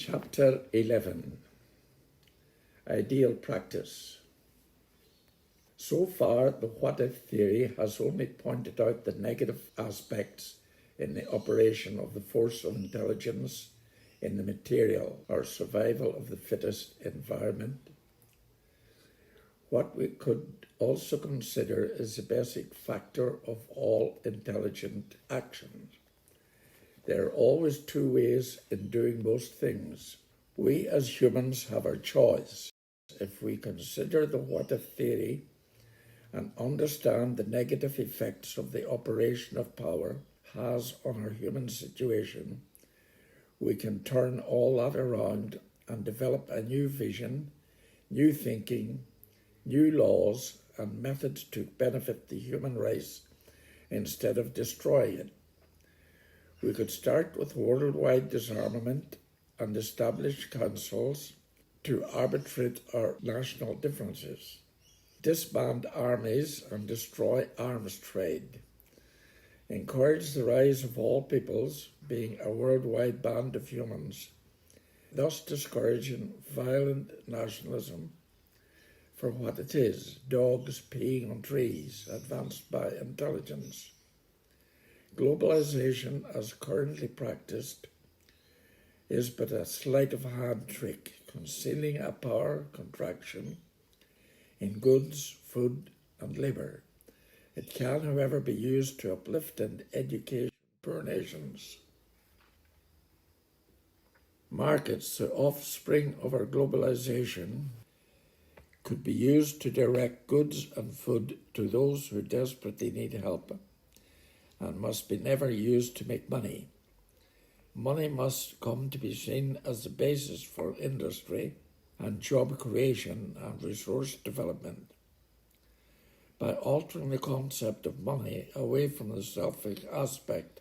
Chapter 11. Ideal Practice. So far, the what-if theory has only pointed out the negative aspects in the operation of the force of intelligence in the material or survival of the fittest environment. What we could also consider is the basic factor of all intelligent actions. There are always two ways in doing most things. We as humans have our choice. If we consider the what-if theory and understand the negative effects of the operation of power has on our human situation, we can turn all that around and develop a new vision, new thinking, new laws and methods to benefit the human race instead of destroying it. We could start with worldwide disarmament and establish councils to arbitrate our national differences, disband armies and destroy arms trade, encourage the rise of all peoples being a worldwide band of humans, thus discouraging violent nationalism for what it is, dogs peeing on trees advanced by intelligence. Globalization, as currently practiced, is but a sleight of hand trick, concealing a power contraction in goods, food, and labour. It can, however, be used to uplift and educate poor nations. Markets, the offspring of our globalization, could be used to direct goods and food to those who desperately need help, and must be never used to make money. Money must come to be seen as the basis for industry and job creation and resource development. By altering the concept of money away from the selfish aspect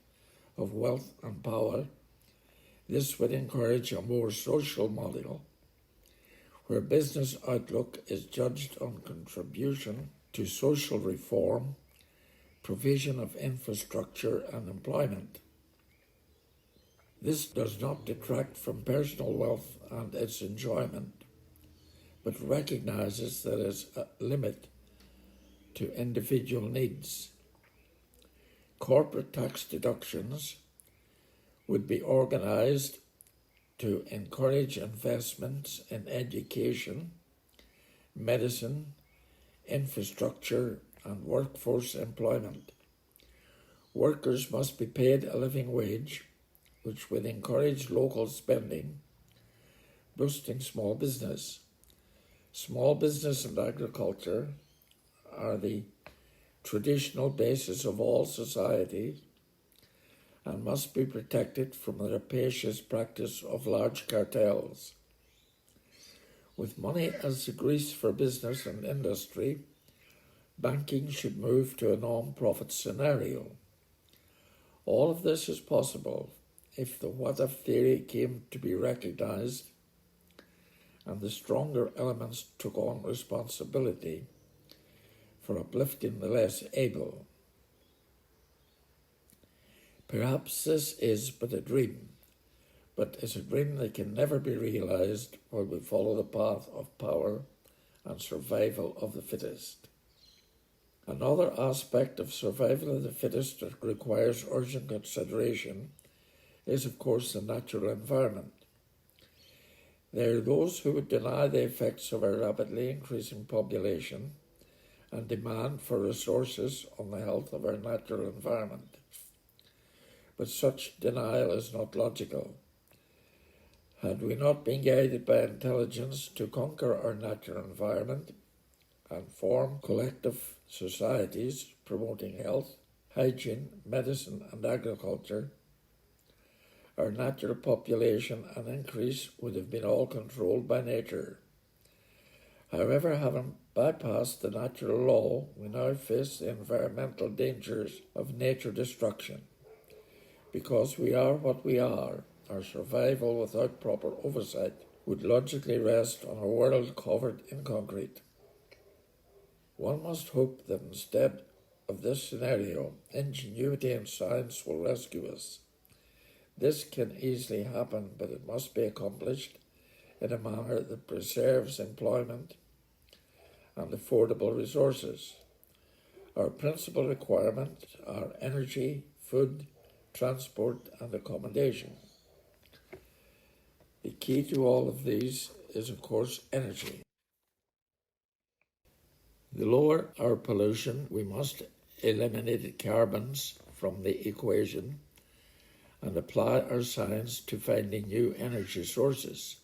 of wealth and power, this would encourage a more social model where business outlook is judged on contribution to social reform, provision of infrastructure and employment. This does not detract from personal wealth and its enjoyment, but recognizes there is a limit to individual needs. Corporate tax deductions would be organized to encourage investments in education, medicine, infrastructure, and workforce employment. Workers must be paid a living wage, which would encourage local spending, boosting small business. Small business and agriculture are the traditional basis of all societies and must be protected from the rapacious practice of large cartels. With money as the grease for business and industry, banking should move to a non-profit scenario. All of this is possible if the what-if theory came to be recognized and the stronger elements took on responsibility for uplifting the less able. Perhaps this is but a dream, but it's a dream that can never be realized while we follow the path of power and survival of the fittest. Another aspect of survival of the fittest that requires urgent consideration is, of course, the natural environment. There are those who would deny the effects of our rapidly increasing population and demand for resources on the health of our natural environment. But such denial is not logical. Had we not been guided by intelligence to conquer our natural environment and form collective societies promoting health, hygiene, medicine, and agriculture, our natural population and increase would have been all controlled by nature. However, having bypassed the natural law, we now face the environmental dangers of nature destruction. Because we are what we are, our survival without proper oversight would logically rest on a world covered in concrete. One must hope that instead of this scenario, ingenuity and science will rescue us. This can easily happen, but it must be accomplished in a manner that preserves employment and affordable resources. Our principal requirements are energy, food, transport, and accommodation. The key to all of these is, of course, energy. The lower our pollution, we must eliminate carbons from the equation and apply our science to finding new energy sources.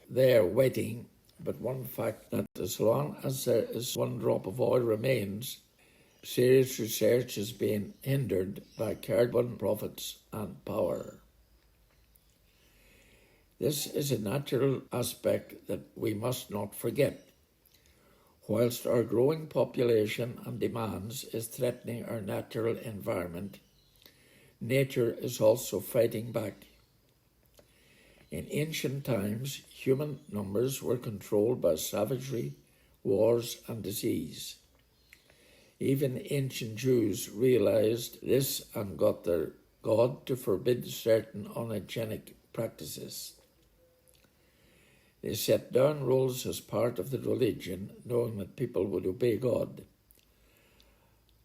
They are waiting, but one fact that as long as there is one drop of oil remains, serious research is being hindered by carbon profits and power. This is a natural aspect that we must not forget. Whilst our growing population and demands is threatening our natural environment, nature is also fighting back. In ancient times, human numbers were controlled by savagery, wars, and disease. Even ancient Jews realized this and got their God to forbid certain unhygienic practices. They set down rules as part of the religion, knowing that people would obey God.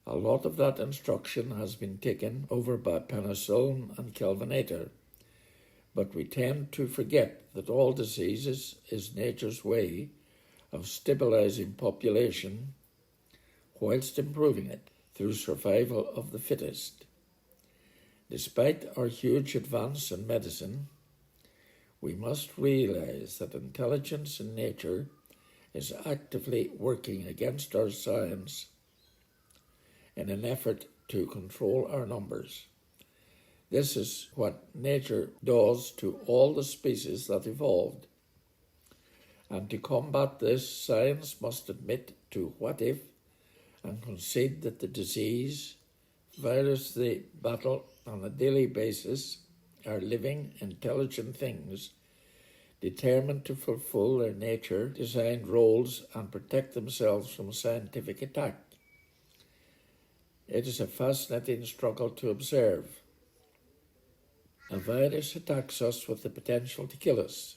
A lot of that instruction has been taken over by penicillin and Kelvinator, but we tend to forget that all diseases is nature's way of stabilizing population whilst improving it through survival of the fittest. Despite our huge advance in medicine, we must realize that intelligence in nature is actively working against our science in an effort to control our numbers. This is what nature does to all the species that evolved. And to combat this, science must admit to what if and concede that the disease, virus they battle on a daily basis are living, intelligent things determined to fulfill their nature-designed roles and protect themselves from scientific attack. It is a fascinating struggle to observe. A virus attacks us with the potential to kill us.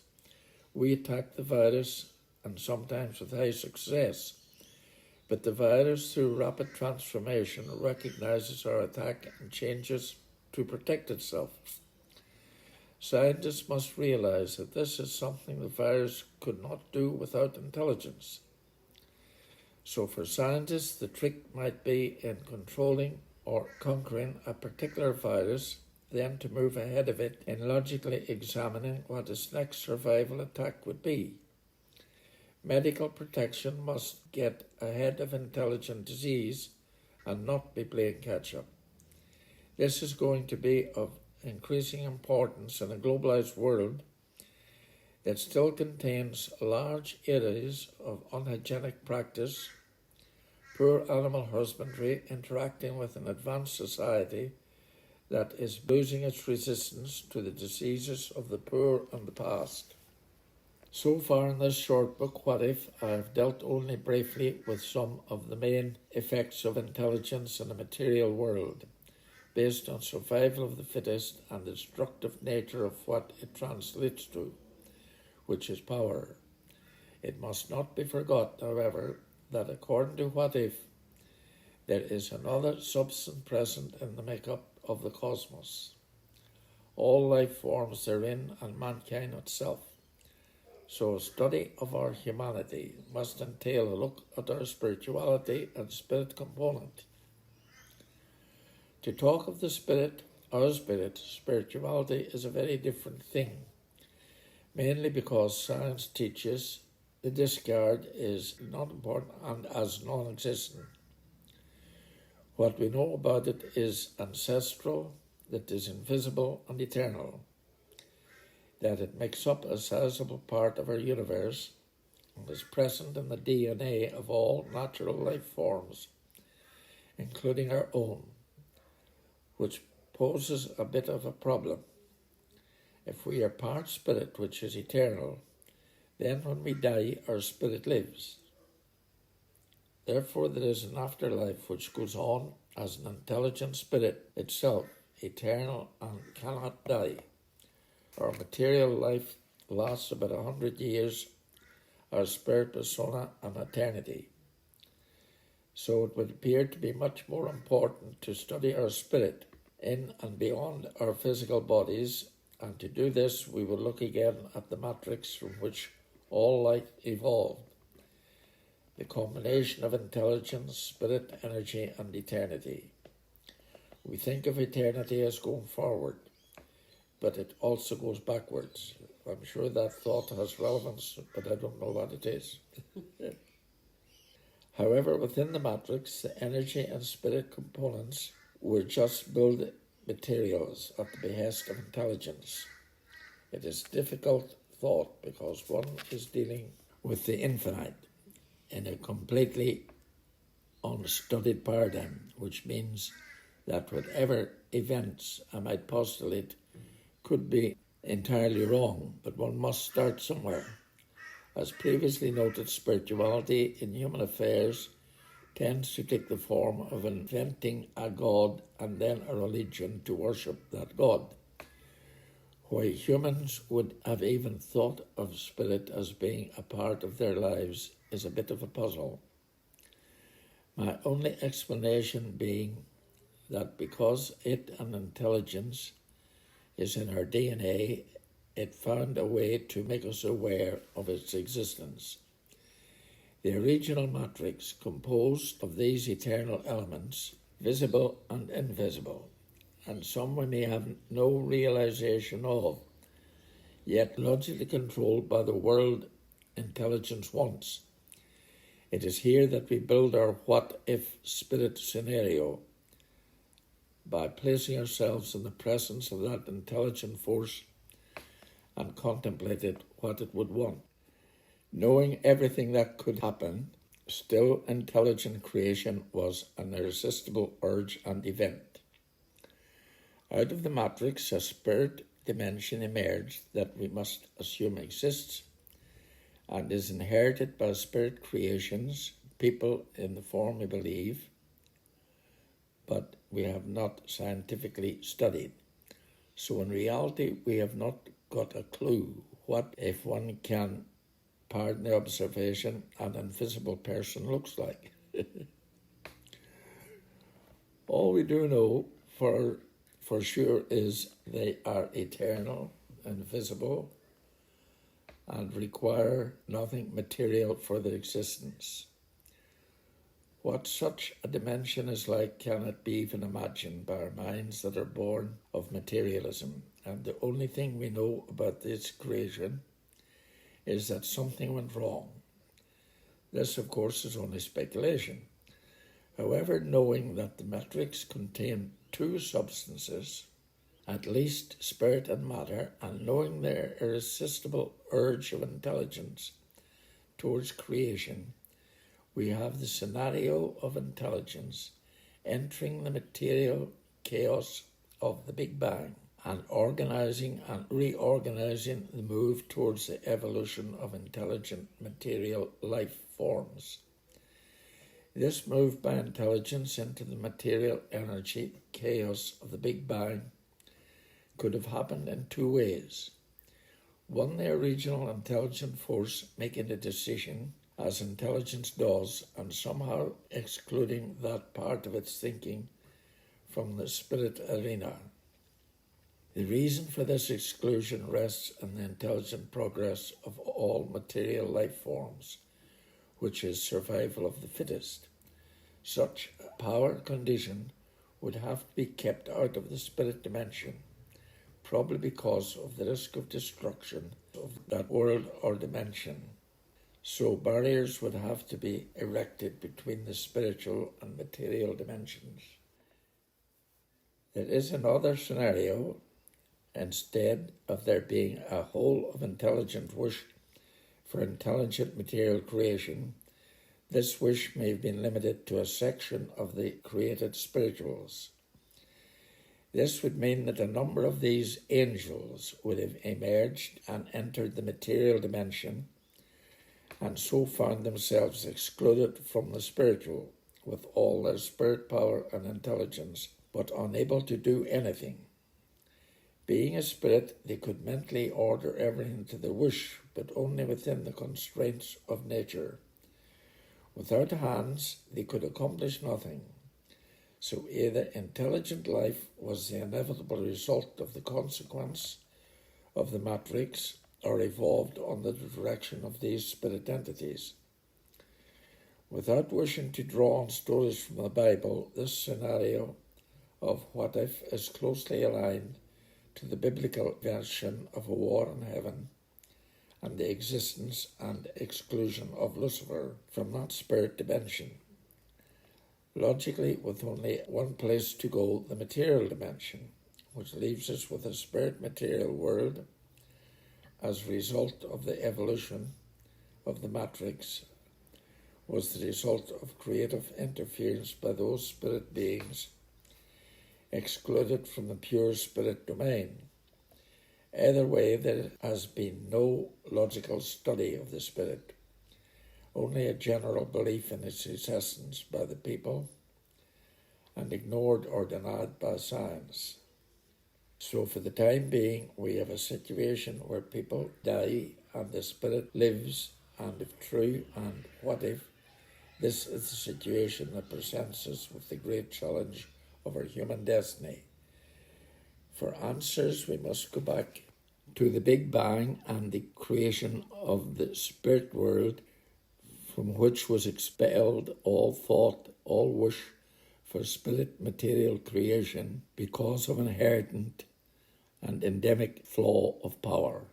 We attack the virus, and sometimes with high success, but the virus, through rapid transformation, recognizes our attack and changes to protect itself. Scientists must realize that this is something the virus could not do without intelligence. So for scientists, the trick might be in controlling or conquering a particular virus, then to move ahead of it in logically examining what its next survival attack would be. Medical protection must get ahead of intelligent disease and not be playing catch-up. This is going to be of increasing importance in a globalized world that still contains large areas of unhygienic practice, poor animal husbandry interacting with an advanced society that is losing its resistance to the diseases of the poor and the past. So far in this short book, What If, I have dealt only briefly with some of the main effects of intelligence in the material world, based on survival of the fittest and the destructive nature of what it translates to, which is power. It must not be forgot, however, that according to What If, there is another substance present in the makeup of the cosmos, all life forms therein and mankind itself. So a study of our humanity must entail a look at our spirituality and spirit component. To talk of the spirit, our spirit, spirituality is a very different thing, mainly because science teaches the discard is not important and as non-existent. What we know about it is ancestral, that is invisible and eternal, that it makes up a sizable part of our universe and is present in the DNA of all natural life forms, including our own, which poses a bit of a problem. If we are part spirit, which is eternal, then when we die, our spirit lives. Therefore, there is an afterlife which goes on as an intelligent spirit itself eternal and cannot die. Our material life lasts about 100 years, our spirit persona an eternity. So it would appear to be much more important to study our spirit in and beyond our physical bodies, and to do this we will look again at the matrix from which all life evolved, the combination of intelligence, spirit, energy, and eternity. We think of eternity as going forward, but it also goes backwards. I'm sure that thought has relevance, but I don't know what it is. However, within the matrix, the energy and spirit components were just build materials at the behest of intelligence. It is difficult thought because one is dealing with the infinite in a completely unstudied paradigm, which means that whatever events I might postulate could be entirely wrong, but one must start somewhere. As previously noted, spirituality in human affairs tends to take the form of inventing a god and then a religion to worship that god. Why humans would have even thought of spirit as being a part of their lives is a bit of a puzzle. My only explanation being that because it and intelligence is in our DNA, it found a way to make us aware of its existence. The original matrix, composed of these eternal elements, visible and invisible, and some we may have no realization of, yet logically controlled by the world intelligence wants. It is here that we build our what-if spirit scenario by placing ourselves in the presence of that intelligent force and contemplated what it would want. Knowing everything that could happen, still intelligent creation was an irresistible urge and event. Out of the matrix, a spirit dimension emerged that we must assume exists and is inherited by spirit creations, people in the form we believe, but we have not scientifically studied. So in reality, we have not got a clue what, if one can pardon the observation, an invisible person looks like. All we do know for sure is they are eternal, invisible, and require nothing material for their existence. What such a dimension is like cannot be even imagined by our minds that are born of materialism, and the only thing we know about this creation is that something went wrong. This, of course, is only speculation. However, knowing that the matrix contained two substances, at least spirit and matter, and knowing their irresistible urge of intelligence towards creation, we have the scenario of intelligence entering the material chaos of the Big Bang and organizing and reorganizing the move towards the evolution of intelligent material life forms. This move by intelligence into the material energy chaos of the Big Bang could have happened in two ways. One, the original intelligent force making a decision, as intelligence does, and somehow excluding that part of its thinking from the spirit arena. The reason for this exclusion rests in the intelligent progress of all material life forms, which is survival of the fittest. Such a power condition would have to be kept out of the spirit dimension, probably because of the risk of destruction of that world or dimension. So barriers would have to be erected between the spiritual and material dimensions. There is another scenario. Instead of there being a whole of intelligent wish for intelligent material creation, this wish may have been limited to a section of the created spirituals. This would mean that a number of these angels would have emerged and entered the material dimension and so found themselves excluded from the spiritual with all their spirit power and intelligence, but unable to do anything. Being a spirit, they could mentally order everything to their wish, but only within the constraints of nature. Without hands, they could accomplish nothing. So either intelligent life was the inevitable result of the consequence of the matrix, or evolved under the direction of these spirit entities. Without wishing to draw on stories from the Bible, this scenario of what if is closely aligned to the biblical version of a war in heaven and the existence and exclusion of Lucifer from that spirit dimension. Logically, with only one place to go, the material dimension, which leaves us with a spirit-material world as a result of the evolution of the matrix, was the result of creative interference by those spirit beings excluded from the pure spirit domain. Either way, there has been no logical study of the spirit, only a general belief in its existence by the people, and ignored or denied by science. So for the time being, we have a situation where people die and the spirit lives, and if true, and what if, this is the situation that presents us with the great challenge of our human destiny. For answers, we must go back to the Big Bang and the creation of the spirit world, from which was expelled all thought, all wish for spirit material creation because of an inherent and endemic flaw of power.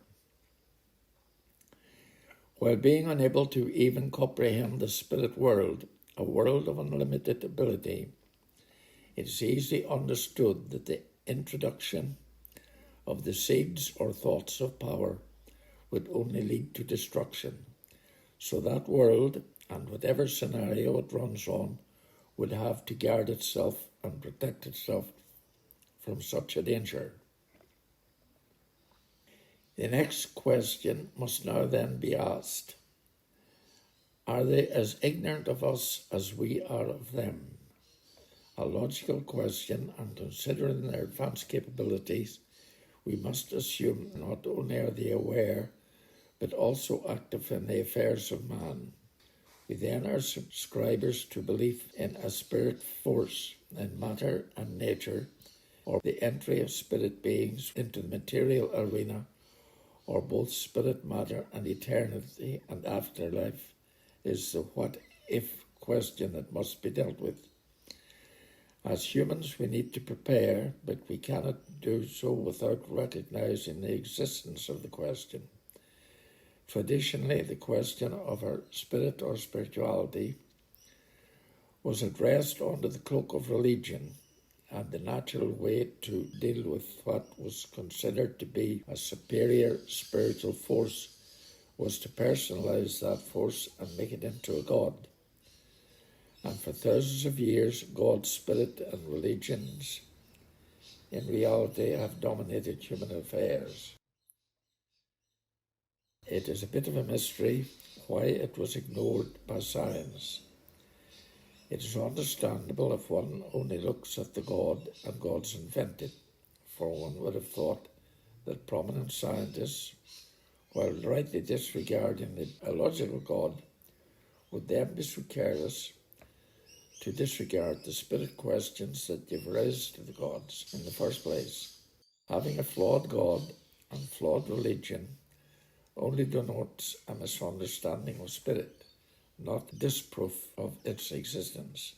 While being unable to even comprehend the spirit world, a world of unlimited ability, it is easily understood that the introduction of the seeds or thoughts of power would only lead to destruction. So that world, and whatever scenario it runs on, would have to guard itself and protect itself from such a danger. The next question must now then be asked: are they as ignorant of us as we are of them? A logical question, and considering their advanced capabilities, we must assume not only are they aware, but also active in the affairs of man. We then are subscribers to belief in a spirit force in matter and nature, or the entry of spirit beings into the material arena, or both spirit matter and eternity and afterlife, is the what-if question that must be dealt with. As humans, we need to prepare, but we cannot do so without recognizing the existence of the question. Traditionally, the question of our spirit or spirituality was addressed under the cloak of religion, and the natural way to deal with what was considered to be a superior spiritual force was to personalize that force and make it into a god. And for thousands of years, God's spirit and religions in reality have dominated human affairs. It is a bit of a mystery why it was ignored by science. It is understandable if one only looks at the God and gods invented, for one would have thought that prominent scientists, while rightly disregarding the illogical God, would then be so careless to disregard the spirit questions that give rise to the gods in the first place. Having a flawed God and flawed religion only denotes a misunderstanding of spirit, not disproof of its existence.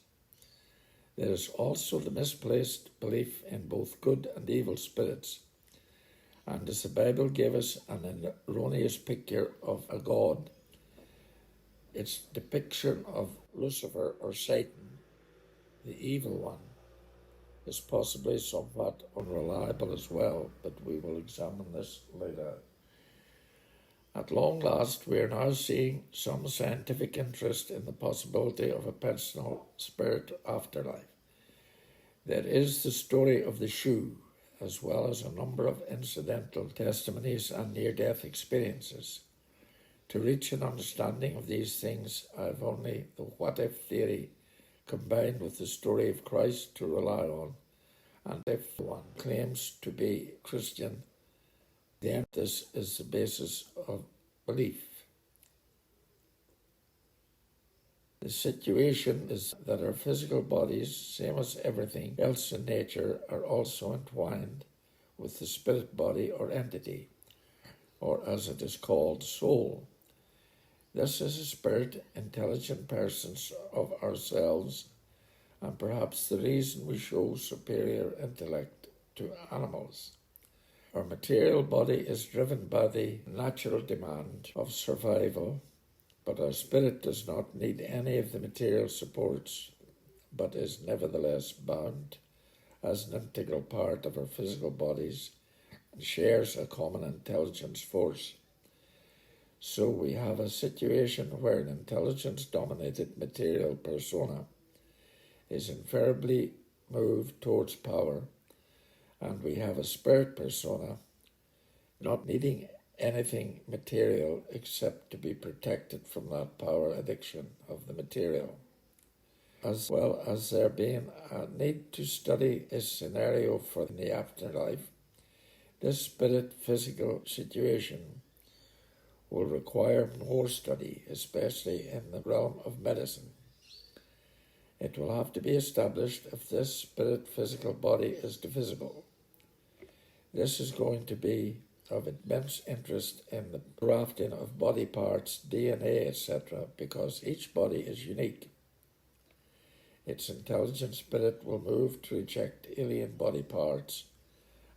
There is also the misplaced belief in both good and evil spirits, and as the Bible gave us an erroneous picture of a God, its depiction of Lucifer or Satan, the evil one, is possibly somewhat unreliable as well, but we will examine this later. At long last, we are now seeing some scientific interest in the possibility of a personal spirit afterlife. There is the story of the shoe, as well as a number of incidental testimonies and near-death experiences. To reach an understanding of these things, I have only the what-if theory combined with the story of Christ to rely on, And if one claims to be Christian, then this is the basis of belief. The situation is that our physical bodies, same as everything else in nature, are also entwined with the spirit body or entity, or as it is called, soul. This is a spirit, intelligent persons of ourselves, and perhaps the reason we show superior intellect to animals. Our material body is driven by the natural demand of survival, but our spirit does not need any of the material supports, but is nevertheless bound as an integral part of our physical bodies and shares a common intelligence force. So we have a situation where an intelligence-dominated material persona is invariably moved towards power, and we have a spirit persona not needing anything material except to be protected from that power addiction of the material. As well as there being a need to study a scenario for the afterlife, this spirit-physical situation will require more study, especially in the realm of medicine. It will have to be established if this spirit-physical body is divisible. This is going to be of immense interest in the grafting of body parts, DNA, etc., because each body is unique. Its intelligent spirit will move to reject alien body parts,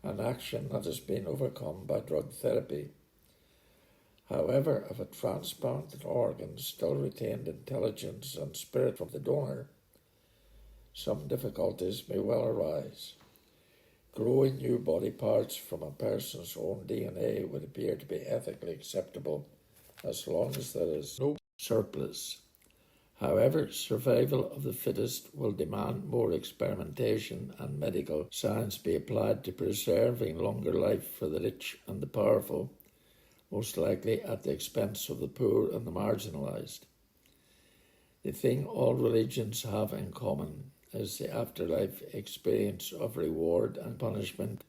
an action that has been overcome by drug therapy. However, if a transplanted organ still retained intelligence and spirit from the donor, some difficulties may well arise. Growing new body parts from a person's own DNA would appear to be ethically acceptable as long as there is no surplus. However, survival of the fittest will demand more experimentation and medical science be applied to preserving longer life for the rich and the powerful, most likely at the expense of the poor and the marginalized. The thing all religions have in common is the afterlife experience of reward and punishment.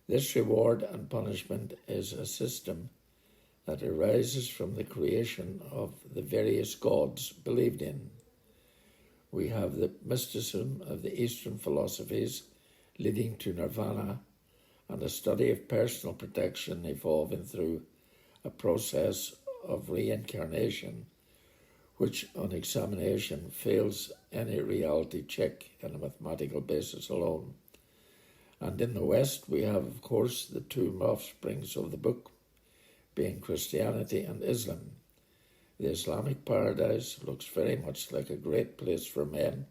This reward and punishment is a system that arises from the creation of the various gods believed in. We have the mysticism of the Eastern philosophies leading to nirvana and a study of personal protection evolving through a process of reincarnation which on examination fails any reality check on a mathematical basis alone. And in the West we have, of course, the two offsprings of the book, being Christianity and Islam. The Islamic paradise looks very much like a great place for men,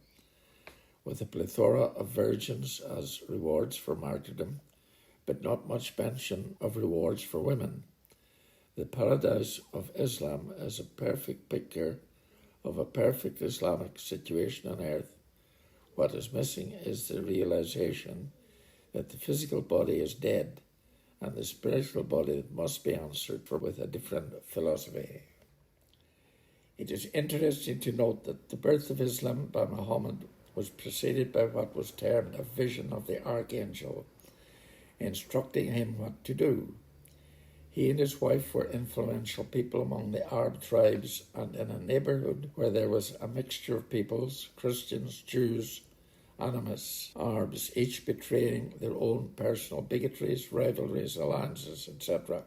with a plethora of virgins as rewards for martyrdom, but not much mention of rewards for women. The paradise of Islam is a perfect picture of a perfect Islamic situation on earth. What is missing is the realization that the physical body is dead and the spiritual body must be answered for with a different philosophy. It is interesting to note that the birth of Islam by Muhammad was preceded by what was termed a vision of the archangel, instructing him what to do. He and his wife were influential people among the Arab tribes, and in a neighborhood where there was a mixture of peoples, Christians, Jews, animists, Arabs, each betraying their own personal bigotries, rivalries, alliances, etc.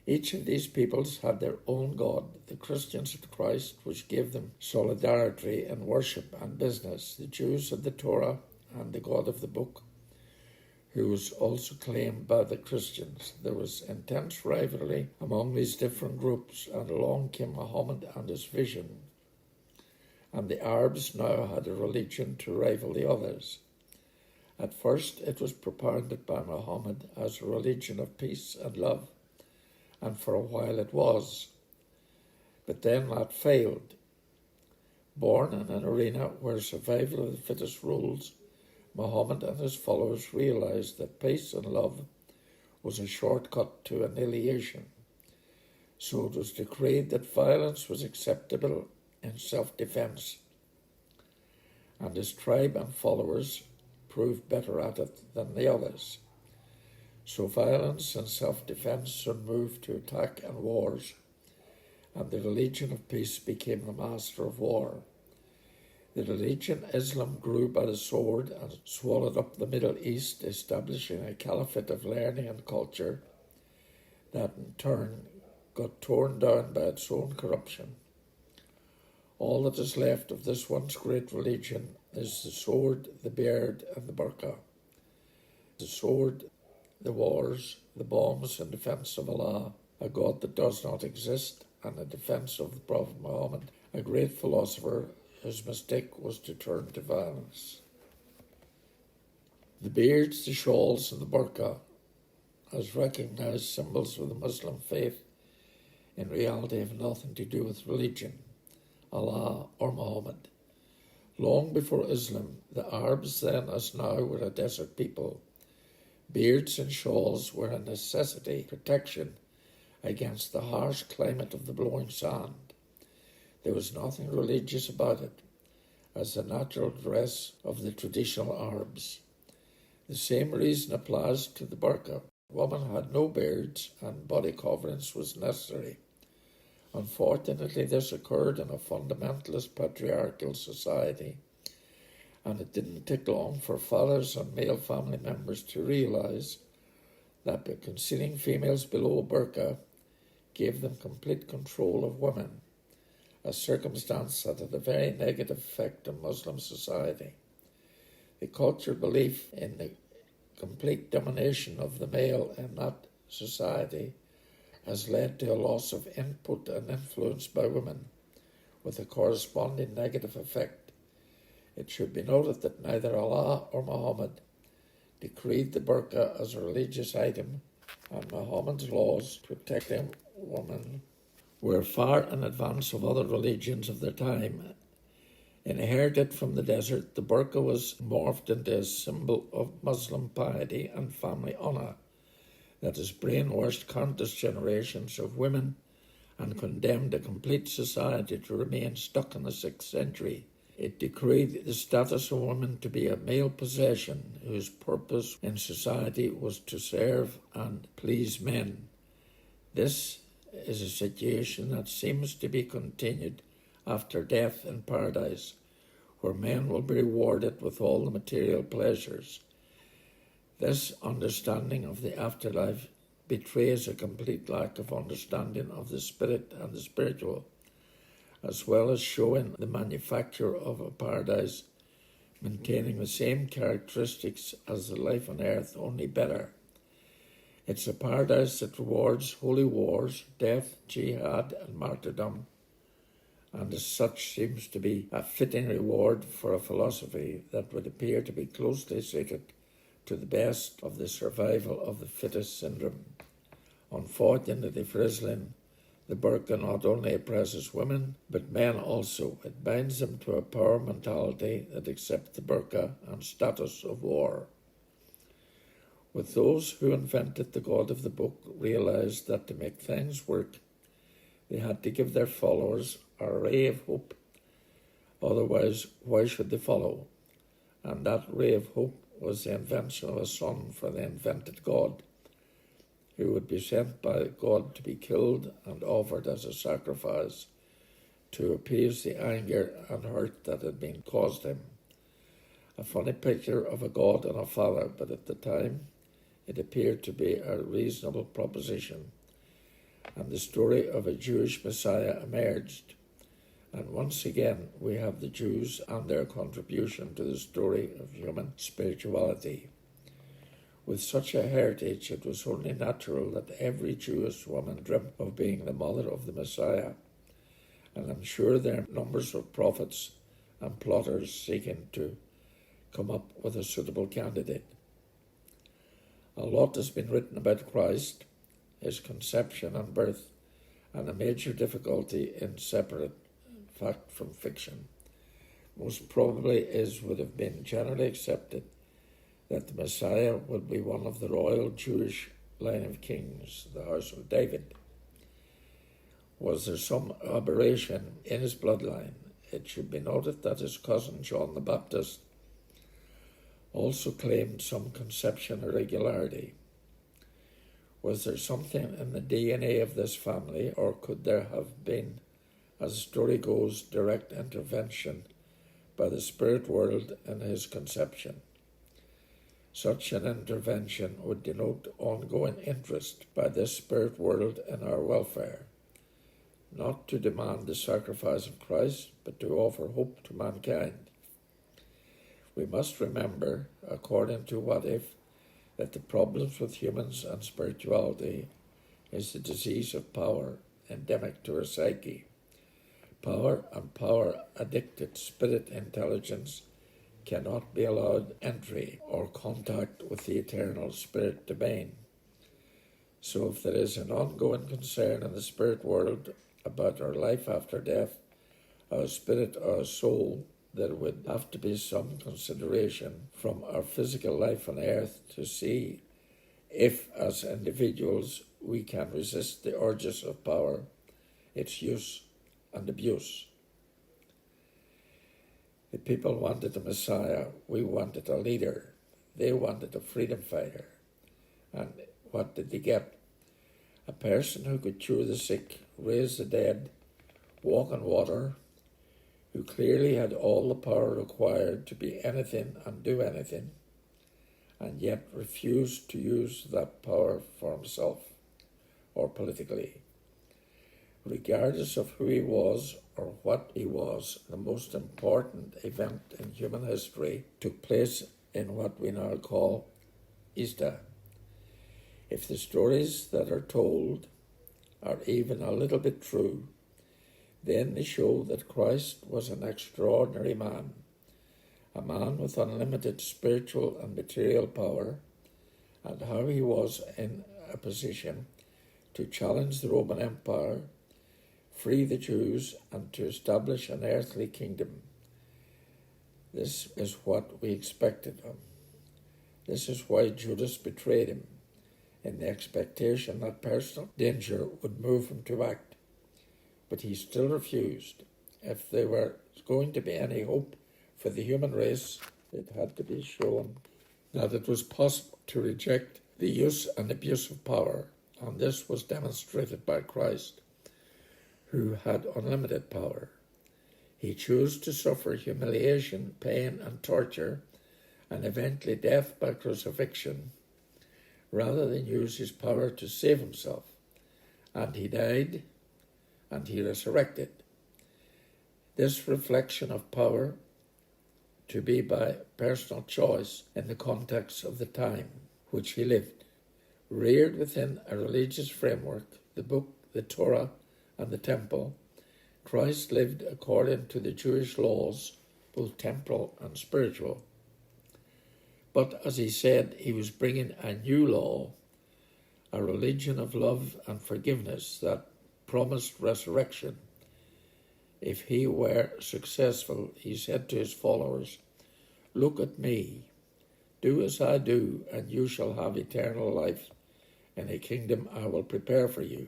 Each of these peoples had their own God. The Christians had Christ, which gave them solidarity in worship and business. The Jews had the Torah and the God of the book, who was also claimed by the Christians. There was intense rivalry among these different groups, and along came Muhammad and his vision. And the Arabs now had a religion to rival the others. At first it was propounded by Muhammad as a religion of peace and love, and for a while it was. But then that failed. Born in an arena where survival of the fittest rules, Muhammad and his followers realized that peace and love was a shortcut to annihilation. So it was decreed that violence was acceptable in self-defense. And his tribe and followers proved better at it than the others. So violence and self-defense soon moved to attack and wars, and the religion of peace became the master of war. The religion Islam grew by the sword and swallowed up the Middle East, establishing a caliphate of learning and culture that in turn got torn down by its own corruption. All that is left of this once great religion is the sword, the beard, and the burqa. The sword, the wars, the bombs in defence of Allah, a God that does not exist, and in defence of the Prophet Muhammad, a great philosopher whose mistake was to turn to violence. The beards, the shawls, and the burqa, as recognised symbols of the Muslim faith, in reality have nothing to do with religion, Allah or Muhammad. Long before Islam, the Arabs then as now were a desert people. Beards and shawls were a necessity, protection against the harsh climate of the blowing sand. There was nothing religious about it, as the natural dress of the traditional Arabs. The same reason applies to the burqa. Women had no beards and body coverings was necessary. Unfortunately, this occurred in a fundamentalist patriarchal society, and it didn't take long for fathers and male family members to realise that by concealing females below a burqa gave them complete control of women, a circumstance that had a very negative effect on Muslim society. The cultural belief in the complete domination of the male in that society has led to a loss of input and influence by women, with a corresponding negative effect. It should be noted that neither Allah or Muhammad decreed the burqa as a religious item, and Muhammad's laws protecting women were far in advance of other religions of their time. Inherited from the desert, the burqa was morphed into a symbol of Muslim piety and family honour that has brainwashed countless generations of women and condemned a complete society to remain stuck in the 6th century. It decreed the status of women to be a male possession whose purpose in society was to serve and please men. This is a situation that seems to be continued after death in paradise, where men will be rewarded with all the material pleasures. This understanding of the afterlife betrays a complete lack of understanding of the spirit and the spiritual, as well as showing the manufacture of a paradise maintaining the same characteristics as the life on earth, only better. It's a paradise that rewards holy wars, death, jihad, and martyrdom, and as such seems to be a fitting reward for a philosophy that would appear to be closely suited to the best of the survival of the fittest syndrome. Unfortunately for Islam, the burqa not only oppresses women, but men also. It binds them to a power mentality that accepts the burqa and status of war. With those who invented the God of the book realised that to make things work, they had to give their followers a ray of hope. Otherwise, why should they follow? And that ray of hope was the invention of a son for the invented God, who would be sent by God to be killed and offered as a sacrifice to appease the anger and hurt that had been caused him. A funny picture of a God and a father, but at the time it appeared to be a reasonable proposition, and the story of a Jewish Messiah emerged. And once again, we have the Jews and their contribution to the story of human spirituality. With such a heritage, it was only natural that every Jewish woman dreamt of being the mother of the Messiah, and I'm sure there are numbers of prophets and plotters seeking to come up with a suitable candidate. A lot has been written about Christ, his conception and birth, and a major difficulty in separate fact from fiction. Most probably would have been generally accepted that the Messiah would be one of the royal Jewish line of kings, the house of David. Was there some aberration in his bloodline? It should be noted that his cousin John the Baptist also claimed some conception irregularity. Was there something in the DNA of this family, or could there have been, as the story goes, direct intervention by the spirit world in his conception? Such an intervention would denote ongoing interest by this spirit world in our welfare, not to demand the sacrifice of Christ, but to offer hope to mankind. We must remember, according to What If, that the problems with humans and spirituality is the disease of power endemic to our psyche. Power and power-addicted spirit intelligence cannot be allowed entry or contact with the eternal spirit domain. So if there is an ongoing concern in the spirit world about our life after death, our spirit, our soul, there would have to be some consideration from our physical life on earth to see if, as individuals, we can resist the urges of power, its use and abuse. The people wanted a Messiah, we wanted a leader. They wanted a freedom fighter. And what did they get? A person who could cure the sick, raise the dead, walk on water, who clearly had all the power required to be anything and do anything, and yet refused to use that power for himself or politically. Regardless of who he was or what he was, the most important event in human history took place in what we now call Easter. If the stories that are told are even a little bit true, then they show that Christ was an extraordinary man, a man with unlimited spiritual and material power, and how he was in a position to challenge the Roman Empire, free the Jews, and to establish an earthly kingdom. This is what we expected of him. This is why Judas betrayed him, in the expectation that personal danger would move him to act. But he still refused. If there were going to be any hope for the human race, it had to be shown that it was possible to reject the use and abuse of power, and this was demonstrated by Christ, who had unlimited power. He chose to suffer humiliation, pain, and torture, and eventually death by crucifixion, rather than use his power to save himself. And he died, and he resurrected. This reflection of power to be by personal choice in the context of the time which he lived, reared within a religious framework, the book, the Torah, and the temple, Christ lived according to the Jewish laws, both temporal and spiritual. But as he said, he was bringing a new law, a religion of love and forgiveness that promised resurrection. If he were successful, he said to his followers, "Look at me, do as I do, and you shall have eternal life in a kingdom I will prepare for you."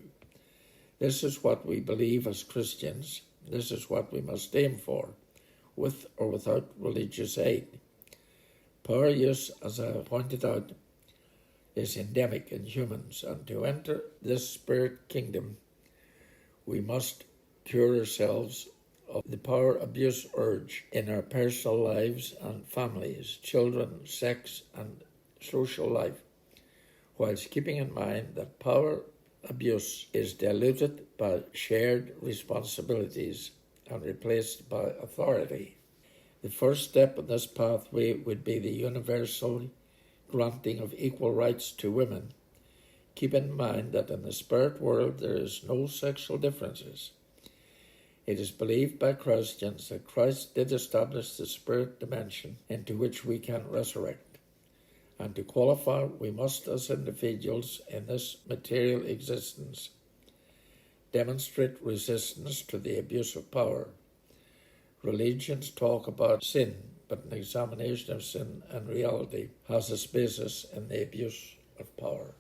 This is what we believe as Christians. This is what we must aim for, with or without religious aid. Power use, as I pointed out, is endemic in humans, and to enter this spirit kingdom, we must cure ourselves of the power abuse urge in our personal lives and families, children, sex, and social life, whilst keeping in mind that power abuse is diluted by shared responsibilities and replaced by authority. The first step in this pathway would be the universal granting of equal rights to women. Keep in mind that in the spirit world there is no sexual differences. It is believed by Christians that Christ did establish the spirit dimension into which we can resurrect. And to qualify, we must, as individuals in this material existence, demonstrate resistance to the abuse of power. Religions talk about sin, but an examination of sin and reality has its basis in the abuse of power.